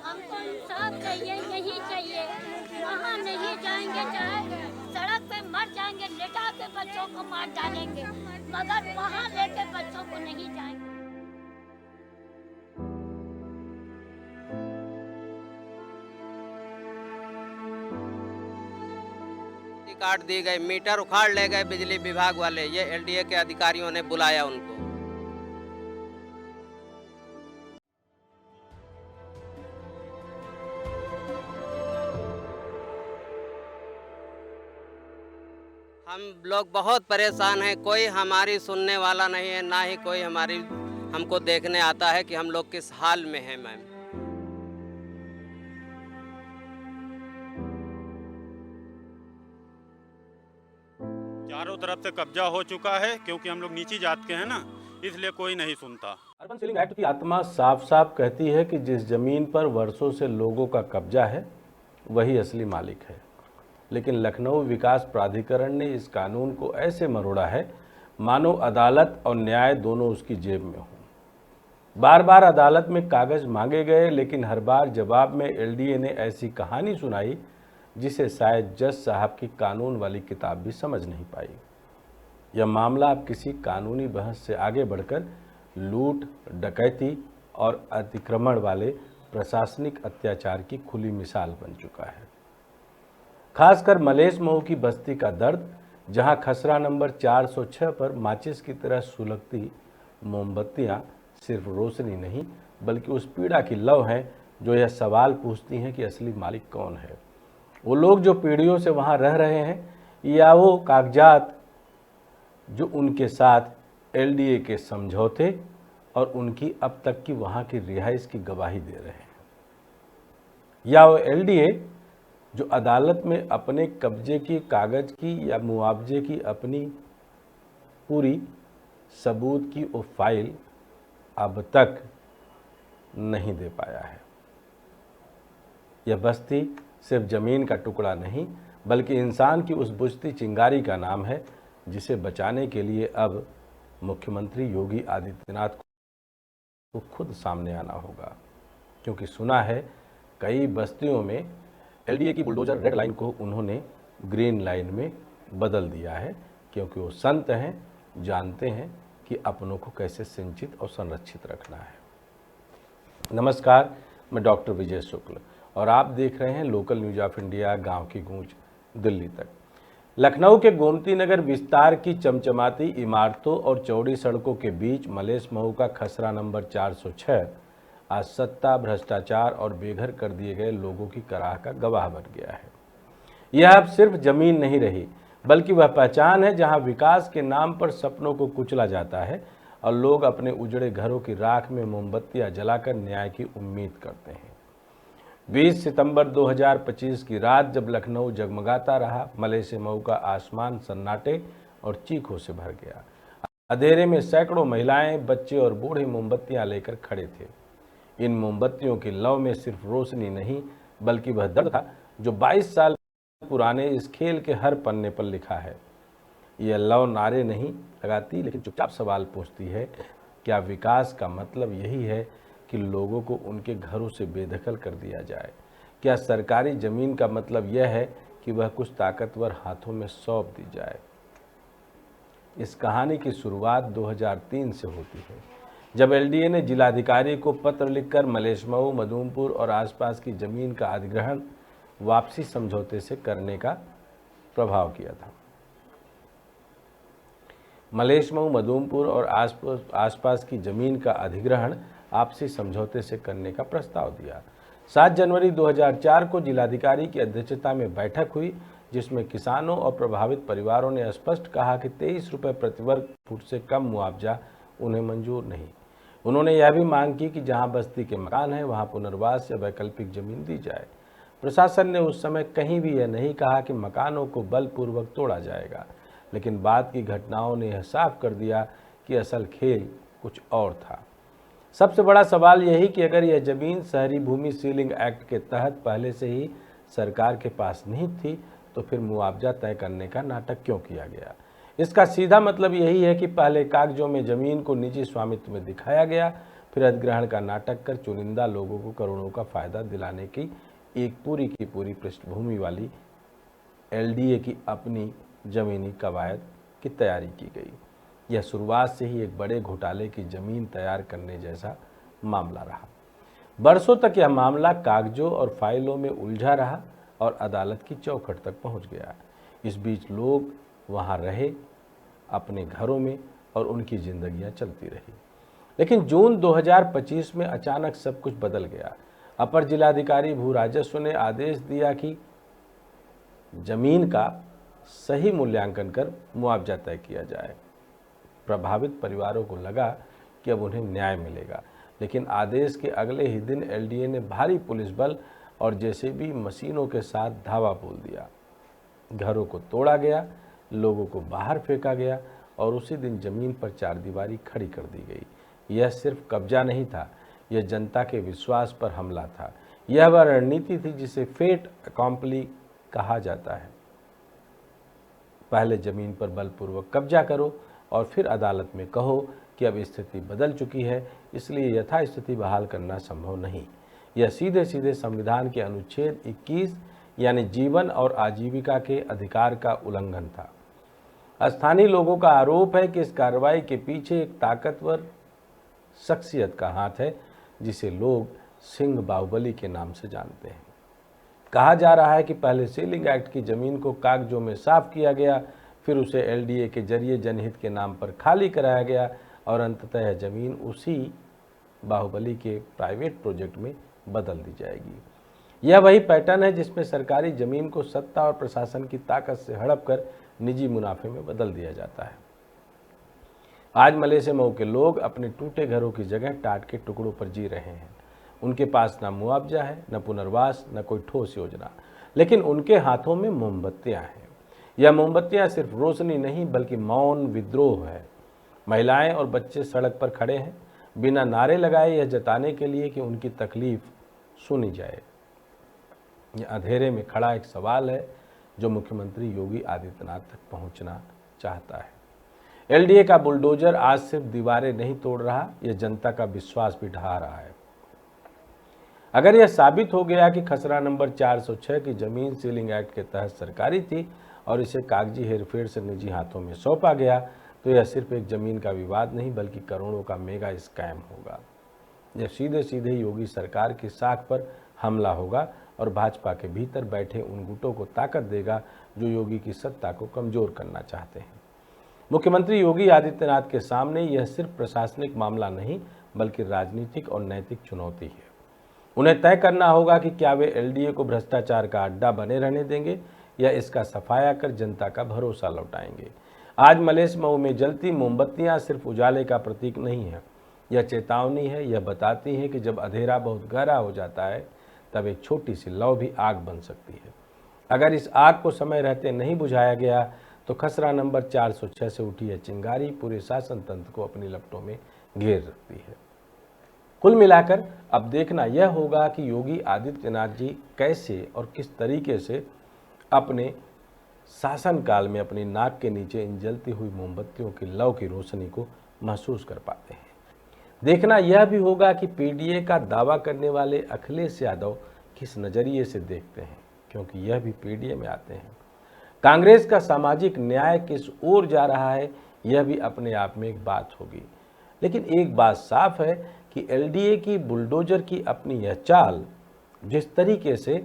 हमको इंसाफ चाहिए, यही चाहिए। वहाँ नहीं जाएंगे, चाहे सड़क पे मर जाएंगे, लेटा के बच्चों को मार डालेंगे, मगर वहाँ लेके बच्चों को नहीं जाएंगे। काट दी गई, मीटर उखाड़ ले गए बिजली विभाग वाले। ये एलडीए के अधिकारियों ने बुलाया उनको। हम लोग बहुत परेशान हैं, कोई हमारी सुनने वाला नहीं है, ना ही कोई हमारी हमको देखने आता है कि हम लोग किस हाल में हैं। मैम, चारों तरफ से कब्जा हो चुका है, क्योंकि हम लोग नीची जात के हैं ना, इसलिए कोई नहीं सुनता। अर्बन सीलिंग एक्ट की आत्मा साफ साफ कहती है कि जिस जमीन पर वर्षों से लोगों का कब्जा है वही असली मालिक है। लेकिन लखनऊ विकास प्राधिकरण ने इस कानून को ऐसे मरोड़ा है मानो अदालत और न्याय दोनों उसकी जेब में हो। बार बार अदालत में कागज मांगे गए, लेकिन हर बार जवाब में एलडीए ने ऐसी कहानी सुनाई जिसे शायद जज साहब की कानून वाली किताब भी समझ नहीं पाई। यह मामला अब किसी कानूनी बहस से आगे बढ़कर लूट, डकैती और अतिक्रमण वाले प्रशासनिक अत्याचार की खुली मिसाल बन चुका है। खासकर मलेश मऊ की बस्ती का दर्द, जहां खसरा नंबर 406 पर माचिस की तरह सुलगती मोमबत्तियां सिर्फ रोशनी नहीं बल्कि उस पीड़ा की लौ है जो यह सवाल पूछती हैं कि असली मालिक कौन है। वो लोग जो पीढ़ियों से वहां रह रहे हैं, या वो कागजात जो उनके साथ एलडीए के समझौते और उनकी अब तक की वहां की रिहाइश की गवाही दे रहे हैं, या वो एलडीए जो अदालत में अपने कब्जे की कागज की या मुआवजे की अपनी पूरी सबूत की वो फाइल अब तक नहीं दे पाया है। यह बस्ती सिर्फ जमीन का टुकड़ा नहीं बल्कि इंसान की उस बुझती चिंगारी का नाम है जिसे बचाने के लिए अब मुख्यमंत्री योगी आदित्यनाथ को खुद सामने आना होगा। क्योंकि सुना है कई बस्तियों में एलडीए की बुलडोजर रेड लाइन को उन्होंने ग्रीन लाइन में बदल दिया है, क्योंकि वो संत हैं, जानते हैं कि अपनों को कैसे सिंचित और संरक्षित रखना है। नमस्कार, मैं डॉक्टर विजय शुक्ल और आप देख रहे हैं लोकल न्यूज ऑफ इंडिया, गांव की गूंज दिल्ली तक। लखनऊ के गोमती नगर विस्तार की चमचमाती इमारतों और चौड़ी सड़कों के बीच मलेश मऊ का खसरा नंबर 406 आज सत्ता, भ्रष्टाचार और बेघर कर दिए गए लोगों की कराह का गवाह बन गया है। यह अब सिर्फ जमीन नहीं रही बल्कि वह पहचान है जहां विकास के नाम पर सपनों को कुचला जाता है और लोग अपने उजड़े घरों की राख में मोमबत्तियां जलाकर न्याय की उम्मीद करते हैं। 20 सितंबर 2025 की रात जब लखनऊ जगमगाता रहा, मलेश मऊ का आसमान सन्नाटे और चीखों से भर गया। अंधेरे में सैकड़ों महिलाएं, बच्चे और बूढ़े मोमबत्तियां लेकर खड़े थे। इन मोमबत्तियों की लौ में सिर्फ रोशनी नहीं बल्कि वह दर्द था जो 22 साल पुराने इस खेल के हर पन्ने पर लिखा है। यह लौ नारे नहीं लगाती लेकिन चुपचाप सवाल पूछती है, क्या विकास का मतलब यही है कि लोगों को उनके घरों से बेदखल कर दिया जाए? क्या सरकारी ज़मीन का मतलब यह है कि वह कुछ ताकतवर हाथों में सौंप दी जाए? इस कहानी की शुरुआत 2003 से होती है, जब एलडीए ने जिलाधिकारी को पत्र लिखकर मलेश मऊ, मदूमपुर और आसपास की ज़मीन का अधिग्रहण वापसी समझौते से करने का प्रभाव किया था। मलेश मऊ, मदूमपुर और आसपास की ज़मीन का अधिग्रहण आपसी समझौते से करने का प्रस्ताव दिया। 7 जनवरी 2004 को जिलाधिकारी की अध्यक्षता में बैठक हुई जिसमें किसानों और प्रभावित परिवारों ने स्पष्ट कहा कि 23 रुपये प्रति वर्ग फुट से कम मुआवजा उन्हें मंजूर नहीं। उन्होंने यह भी मांग की कि जहां बस्ती के मकान हैं वहां पुनर्वास या वैकल्पिक जमीन दी जाए। प्रशासन ने उस समय कहीं भी यह नहीं कहा कि मकानों को बलपूर्वक तोड़ा जाएगा, लेकिन बाद की घटनाओं ने यह साफ कर दिया कि असल खेल कुछ और था। सबसे बड़ा सवाल यही कि अगर यह जमीन शहरी भूमि सीलिंग एक्ट के तहत पहले से ही सरकार के पास नहीं थी तो फिर मुआवजा तय करने का नाटक क्यों किया गया? इसका सीधा मतलब यही है कि पहले कागजों में जमीन को निजी स्वामित्व में दिखाया गया, फिर अधिग्रहण का नाटक कर चुनिंदा लोगों को करोड़ों का फायदा दिलाने की एक पूरी की पूरी पृष्ठभूमि वाली एलडीए की अपनी जमीनी कवायद की तैयारी की गई। यह शुरुआत से ही एक बड़े घोटाले की जमीन तैयार करने जैसा मामला रहा। बरसों तक यह मामला कागजों और फाइलों में उलझा रहा और अदालत की चौखट तक पहुंच गया। इस बीच लोग वहां रहे अपने घरों में और उनकी जिंदगियां चलती रही। लेकिन जून 2025 में अचानक सब कुछ बदल गया। अपर जिलाधिकारी भू राजस्व ने आदेश दिया कि जमीन का सही मूल्यांकन कर मुआवजा तय किया जाए। प्रभावित परिवारों को लगा कि अब उन्हें न्याय मिलेगा, लेकिन आदेश के अगले ही दिन एलडीए ने भारी पुलिस बल और जेसीबी मशीनों के साथ धावा बोल दिया। घरों को तोड़ा गया, लोगों को बाहर फेंका गया और उसी दिन जमीन पर चारदीवारी खड़ी कर दी गई। यह सिर्फ कब्जा नहीं था, यह जनता के विश्वास पर हमला था। यह वह रणनीति थी जिसे फेट अकॉम्पली कहा जाता है। पहले जमीन पर बलपूर्वक कब्जा करो और फिर अदालत में कहो कि अब स्थिति बदल चुकी है, इसलिए यथास्थिति बहाल करना संभव नहीं। यह सीधे सीधे संविधान के अनुच्छेद 21 यानी जीवन और आजीविका के अधिकार का उल्लंघन था। स्थानीय लोगों का आरोप है कि इस कार्रवाई के पीछे एक ताकतवर शख्सियत का हाथ है जिसे लोग सिंह बाहुबली के नाम से जानते हैं। कहा जा रहा है कि पहले सीलिंग एक्ट की जमीन को कागजों में साफ किया गया, फिर उसे एलडीए के जरिए जनहित के नाम पर खाली कराया गया और अंततः यह जमीन उसी बाहुबली के प्राइवेट प्रोजेक्ट में बदल दी जाएगी। यह वही पैटर्न है जिसमें सरकारी जमीन को सत्ता और प्रशासन की ताकत से हड़प कर निजी मुनाफे में बदल दिया जाता है। आज मलेशिया मऊ के लोग अपने टूटे घरों की जगह टाट के टुकड़ों पर जी रहे हैं। उनके पास न मुआवजा है, न पुनर्वास, न कोई ठोस योजना, लेकिन उनके हाथों में मोमबत्तियां हैं। यह मोमबत्तियां सिर्फ रोशनी नहीं बल्कि मौन विद्रोह है। महिलाएं और बच्चे सड़क पर खड़े हैं, बिना नारे लगाए, यह जताने के लिए कि उनकी तकलीफ सुनी जाए। यह अंधेरे में खड़ा एक सवाल है जो मुख्यमंत्री योगी आदित्यनाथ तक पहुंचना चाहता है। एलडीए का बुलडोजर आज सिर्फ दीवारें नहीं तोड़ रहा, यह जनता का विश्वास भी ढहा रहा है। अगर यह साबित हो गया कि खसरा नंबर 406 की जमीन सीलिंग एक्ट के तहत सरकारी थी और इसे कागजी हेरफेर से निजी हाथों में सौंपा गया, तो यह सिर्फ एक जमीन का विवाद नहीं बल्कि करोड़ों का मेगा स्कैम होगा। यह सीधे सीधे योगी सरकार की साख पर हमला होगा और भाजपा के भीतर बैठे उन गुटों को ताकत देगा जो योगी की सत्ता को कमजोर करना चाहते हैं। मुख्यमंत्री योगी आदित्यनाथ के सामने यह सिर्फ प्रशासनिक मामला नहीं बल्कि राजनीतिक और नैतिक चुनौती है। उन्हें तय करना होगा कि क्या वे एलडीए को भ्रष्टाचार का अड्डा बने रहने देंगे या इसका सफाया कर जनता का भरोसा लौटाएंगे। आज मलेशिया मऊ में जलती मोमबत्तियां सिर्फ उजाले का प्रतीक नहीं है, यह चेतावनी है। यह बताती है कि जब अंधेरा बहुत गहरा हो जाता है तब एक छोटी सी लौ भी आग बन सकती है। अगर इस आग को समय रहते नहीं बुझाया गया तो खसरा नंबर 406 से उठी यह चिंगारी पूरे शासन तंत्र को अपनी लपटों में घेर रखती है। कुल मिलाकर अब देखना यह होगा कि योगी आदित्यनाथ जी कैसे और किस तरीके से अपने शासनकाल में अपनी नाक के नीचे इन जलती हुई मोमबत्तियों की लौ की रोशनी को महसूस कर पाते हैं। देखना यह भी होगा कि पीडीए का दावा करने वाले अखिलेश यादव किस नज़रिए से देखते हैं, क्योंकि यह भी पीडीए में आते हैं। कांग्रेस का सामाजिक न्याय किस ओर जा रहा है, यह भी अपने आप में एक बात होगी। लेकिन एक बात साफ है कि एलडीए की बुलडोजर की अपनी यह चाल जिस तरीके से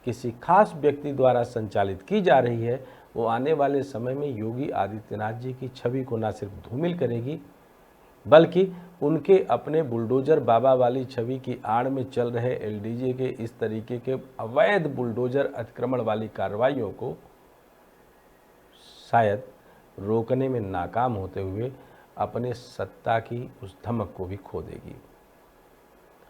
किसी खास व्यक्ति द्वारा संचालित की जा रही है, वो आने वाले समय में योगी आदित्यनाथ जी की छवि को न सिर्फ धूमिल करेगी बल्कि उनके अपने बुलडोजर बाबा वाली छवि की आड़ में चल रहे एलडीए के इस तरीके के अवैध बुलडोजर अतिक्रमण वाली कार्रवाइयों को शायद रोकने में नाकाम होते हुए अपने सत्ता की उस धमक को भी खो देगी।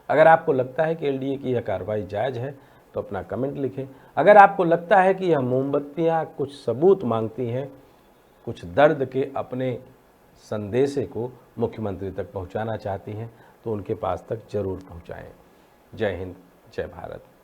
अगर आपको लगता है कि एलडीए की यह कार्रवाई जायज़ है तो अपना कमेंट लिखें। अगर आपको लगता है कि यह मोमबत्तियां कुछ सबूत मांगती हैं, कुछ दर्द के अपने संदेशे को मुख्यमंत्री तक पहुंचाना चाहती हैं, तो उनके पास तक जरूर पहुंचाएं। जय हिंद, जय भारत।